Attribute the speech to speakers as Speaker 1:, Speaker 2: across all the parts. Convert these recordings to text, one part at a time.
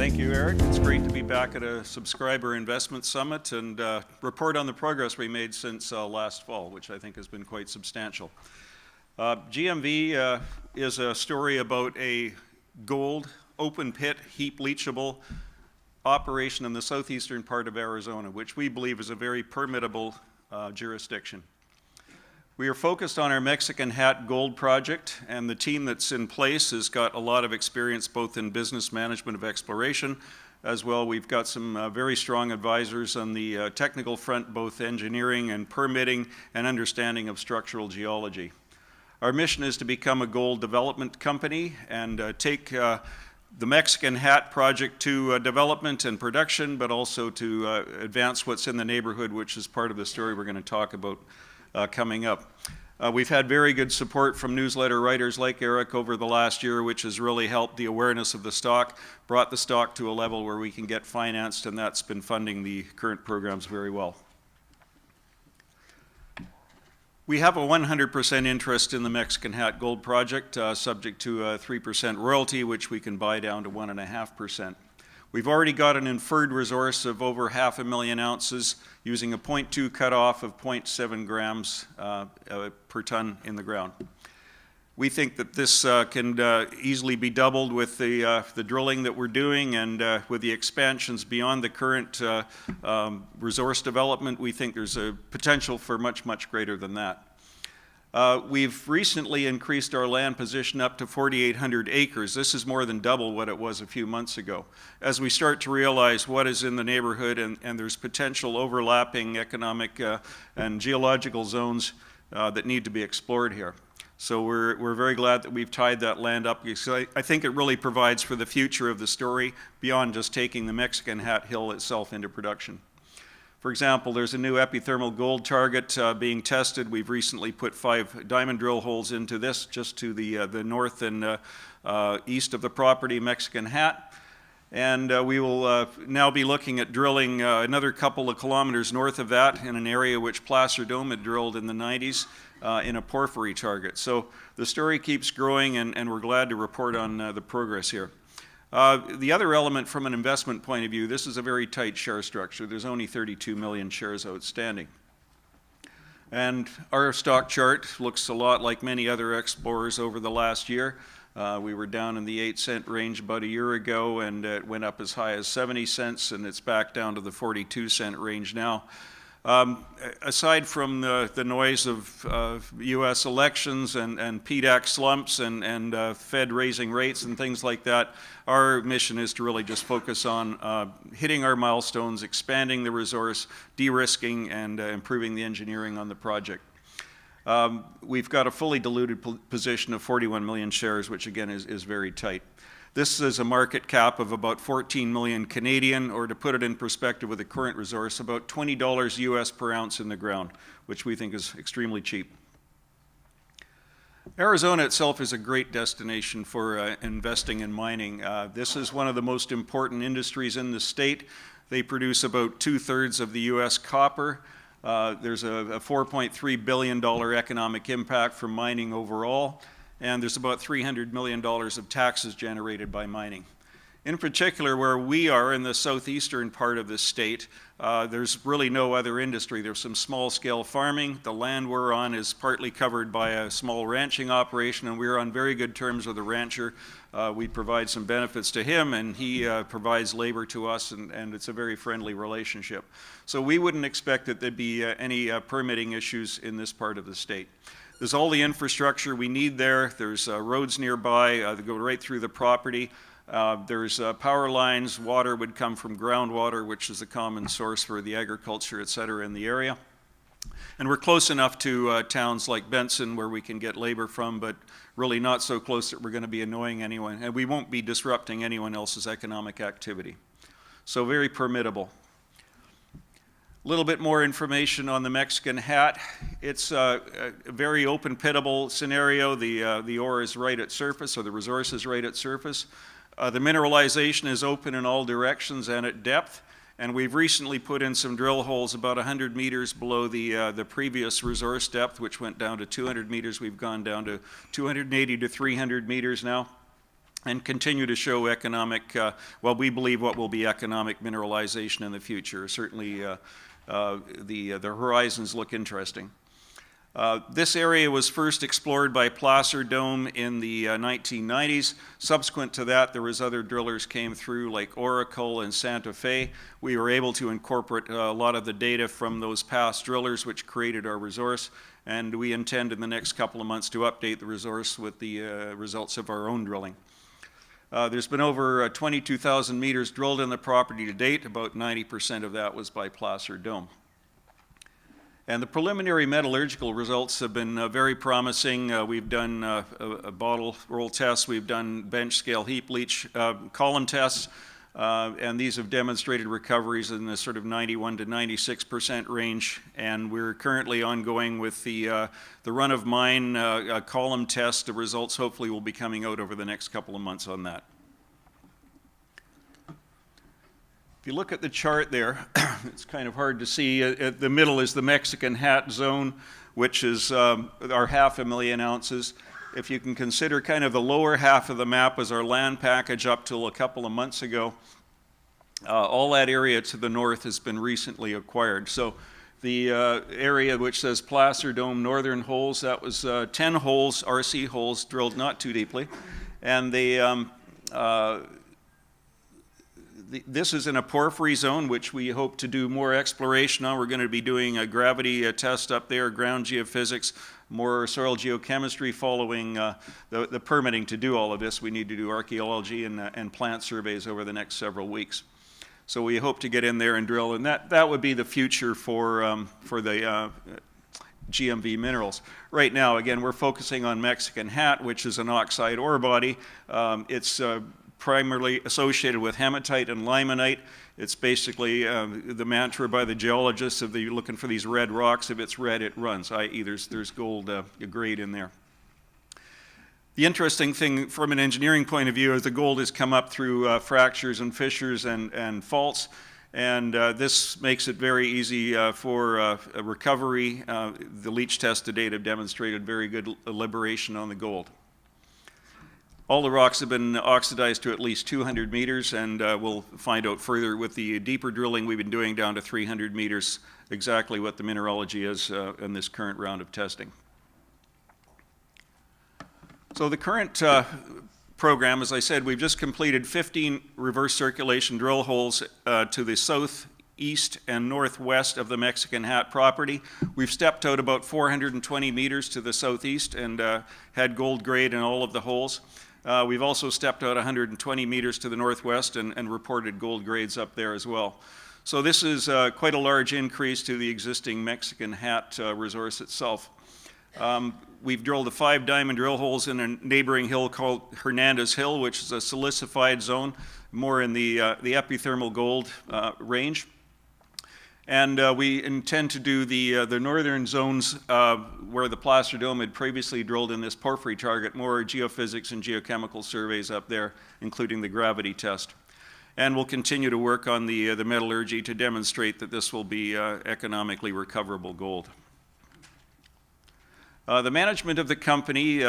Speaker 1: Thank you, Eric. It's great to be back at a subscriber investment summit and report on the progress we made since last fall, which I think has been quite substantial. GMV is a story about a gold open pit heap leachable operation in the southeastern part of Arizona, which we believe is a very permittable jurisdiction. We are focused on our Mexican Hat Gold project, and the team that's in place has got a lot of experience both in business management of exploration, as well we've got some very strong advisors on the technical front, both engineering and permitting and understanding of structural geology. Our mission is to become a gold development company and take the Mexican Hat project to development and production, but also to advance what's in the neighborhood, which is part of the story we're going to talk about coming up. We've had very good support from newsletter writers like Eric over the last year, which has really helped the awareness of the stock, brought the stock to a level where we can get financed, and that's been funding the current programs very well. We have a 100% interest in the Mexican Hat Gold project, subject to a 3% royalty, which we can buy down to 1.5%. We've already got an inferred resource of over 500,000 ounces using a 0.2 cutoff of 0.7 grams per ton in the ground. We think that this can easily be doubled with the drilling that we're doing, and with the expansions beyond the current resource development, we think there's a potential for much, much greater than that. We've recently increased our land position up to 4,800 acres. This is more than double what it was a few months ago. As we start to realize what is in the neighborhood and there's potential overlapping economic and geological zones that need to be explored here. So we're very glad that we've tied that land up. I think it really provides for the future of the story beyond just taking the Mexican Hat Hill itself into production. For example, there's a new epithermal gold target being tested. We've recently put 5 diamond drill holes into this, just to the north and east of the property, Mexican Hat. And we will now be looking at drilling another couple of kilometers north of that in an area which Placer Dome had drilled in the 90s in a porphyry target. So the story keeps growing, and we're glad to report on the progress here. The other element from an investment point of view, this is a very tight share structure. There's only 32 million shares outstanding. And our stock chart looks a lot like many other explorers over the last year. We were down in the 8-cent range about a year ago, and it went up as high as 70 cents, and it's back down to the 42-cent range now. Aside from the noise of U.S. elections and PDAC slumps and Fed raising rates and things like that, our mission is to really just focus on hitting our milestones, expanding the resource, de-risking, and improving the engineering on the project. We've got a fully diluted position of 41 million shares, which again is very tight. This is a market cap of about 14 million Canadian, or to put it in perspective with the current resource, about $20 US per ounce in the ground, which we think is extremely cheap. Arizona itself is a great destination for investing in mining. This is one of the most important industries in the state. They produce about 2/3 of the US copper. There's a $4.3 billion economic impact from mining overall, and there's about $300 million of taxes generated by mining. In particular, where we are in the southeastern part of the state, there's really no other industry. There's some small-scale farming. The land we're on is partly covered by a small ranching operation, and we're on very good terms with the rancher. We provide some benefits to him, and he provides labor to us, and it's a very friendly relationship. So we wouldn't expect that there'd be any permitting issues in this part of the state. There's all the infrastructure we need there. There's roads nearby that go right through the property. There's power lines. Water would come from groundwater, which is a common source for the agriculture, et cetera, in the area. And we're close enough to towns like Benson where we can get labor from, but really not so close that we're going to be annoying anyone, and we won't be disrupting anyone else's economic activity. So very permittable. A little bit more information on the Mexican Hat. It's a very open pitable scenario. The ore is right at surface, or the resource is right at surface. The mineralization is open in all directions and at depth, and we've recently put in some drill holes about 100 meters below the previous resource depth, which went down to 200 meters. We've gone down to 280 to 300 meters now. and continue to show economic, well, we believe what will be economic mineralization in the future. Certainly the horizons look interesting. This area was first explored by Placer Dome in the 1990s. Subsequent to that, there was other drillers came through like Oracle and Santa Fe. We were able to incorporate a lot of the data from those past drillers, which created our resource, and we intend in the next couple of months to update the resource with the results of our own drilling. There's been over 22,000 meters drilled in the property to date. About 90% of that was by Placer Dome. And the preliminary metallurgical results have been very promising. We've done a bottle roll test, we've done bench scale heap leach column tests, and these have demonstrated recoveries in the sort of 91 to 96% range. And we're currently ongoing with the run of mine column test. The results hopefully will be coming out over the next couple of months on that. If you look at the chart there, it's kind of hard to see. At the middle is the Mexican Hat Zone, which is our 500,000 ounces. If you can consider kind of the lower half of the map as our land package up till a couple of months ago, all that area to the north has been recently acquired. So the area which says Placer Dome Northern Holes, that was 10 holes, RC holes, drilled not too deeply. And this is in a porphyry zone, which we hope to do more exploration on. We're going to be doing a gravity test up there, ground geophysics, more soil geochemistry following the permitting to do all of this. We need to do archaeology and plant surveys over the next several weeks. So we hope to get in there and drill, and that would be the future for the GMV Minerals. Right now, again, we're focusing on Mexican Hat, which is an oxide ore body. It's primarily associated with hematite and limonite. It's basically the mantra by the geologists of you're looking for these red rocks. If it's red, it runs, i.e. there's gold grade in there. The interesting thing from an engineering point of view is the gold has come up through fractures and fissures and faults, and this makes it very easy for a recovery. The leach tests to date have demonstrated very good liberation on the gold. All the rocks have been oxidized to at least 200 meters, and we'll find out further with the deeper drilling we've been doing down to 300 meters exactly what the mineralogy is in this current round of testing. So the current program, as I said, we've just completed 15 reverse circulation drill holes to the southeast and northwest of the Mexican Hat property. We've stepped out about 420 meters to the southeast and had gold grade in all of the holes. We've also stepped out 120 meters to the northwest and reported gold grades up there as well. So this is quite a large increase to the existing Mexican Hat resource itself. We've drilled the 5 diamond drill holes in a neighboring hill called Hernandez Hill, which is a silicified zone, more in the epithermal gold range. And we intend to do the northern zones where the Placer Dome had previously drilled in this porphyry target, more geophysics and geochemical surveys up there, including the gravity test. And we'll continue to work on the metallurgy to demonstrate that this will be economically recoverable gold. The management of the company,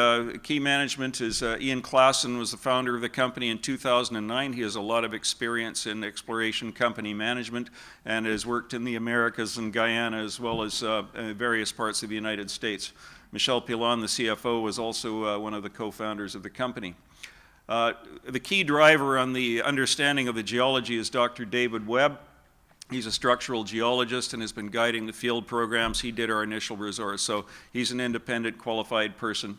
Speaker 1: key management is Ian Klassen was the founder of the company in 2009. He has a lot of experience in exploration company management and has worked in the Americas and Guyana as well as various parts of the United States. Michel Pilon, the CFO, was also one of the co-founders of the company. The key driver on the understanding of the geology is Dr. David Webb. He's a structural geologist and has been guiding the field programs. He did our initial resource, so he's an independent, qualified person.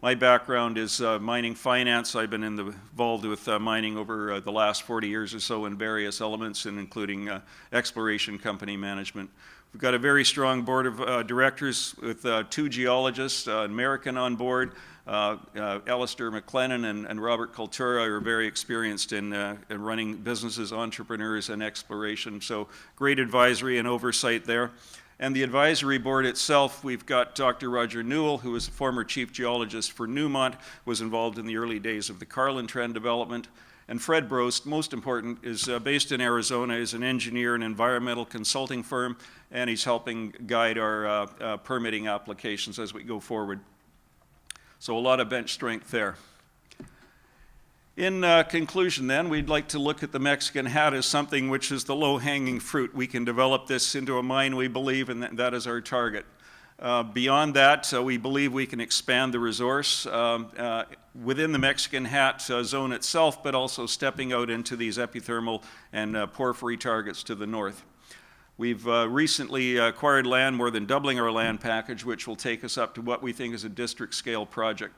Speaker 1: My background is mining finance. I've been involved with mining over the last 40 years or so in various elements, and including exploration company management. We've got a very strong board of directors with 2 geologists, an American on board. Alistair McLennan and Robert Cultura are very experienced in running businesses, entrepreneurs, and exploration. So great advisory and oversight there. And the advisory board itself, we've got Dr. Roger Newell, who is a former chief geologist for Newmont, was involved in the early days of the Carlin Trend development. And Fred Brost, most important, is based in Arizona, is an engineer and environmental consulting firm, and he's helping guide our permitting applications as we go forward. So a lot of bench strength there. In conclusion then, we'd like to look at the Mexican Hat as something which is the low-hanging fruit. We can develop this into a mine, we believe, and that is our target. Beyond that, we believe we can expand the resource within the Mexican Hat zone itself, but also stepping out into these epithermal and porphyry targets to the north. We've recently acquired land, more than doubling our land package, which will take us up to what we think is a district-scale project.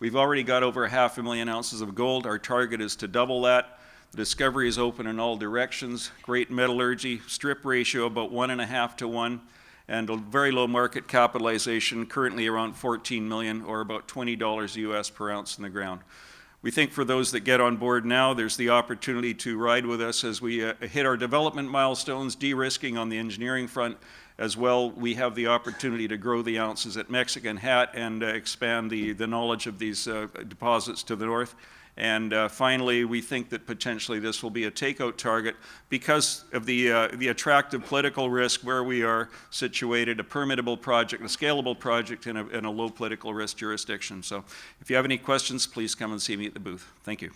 Speaker 1: We've already got over 500,000 ounces of gold. Our target is to double that. The discovery is open in all directions, great metallurgy, strip ratio about 1.5 to 1, and a very low market capitalization, currently around 14 million or about $20 US per ounce in the ground. We think for those that get on board now, there's the opportunity to ride with us as we hit our development milestones, de-risking on the engineering front. As well, we have the opportunity to grow the ounces at Mexican Hat and expand the knowledge of these deposits to the north. And finally, we think that potentially this will be a takeout target because of the attractive political risk where we are situated, a permittable project, a scalable project in a low political risk jurisdiction. So if you have any questions, please come and see me at the booth. Thank you.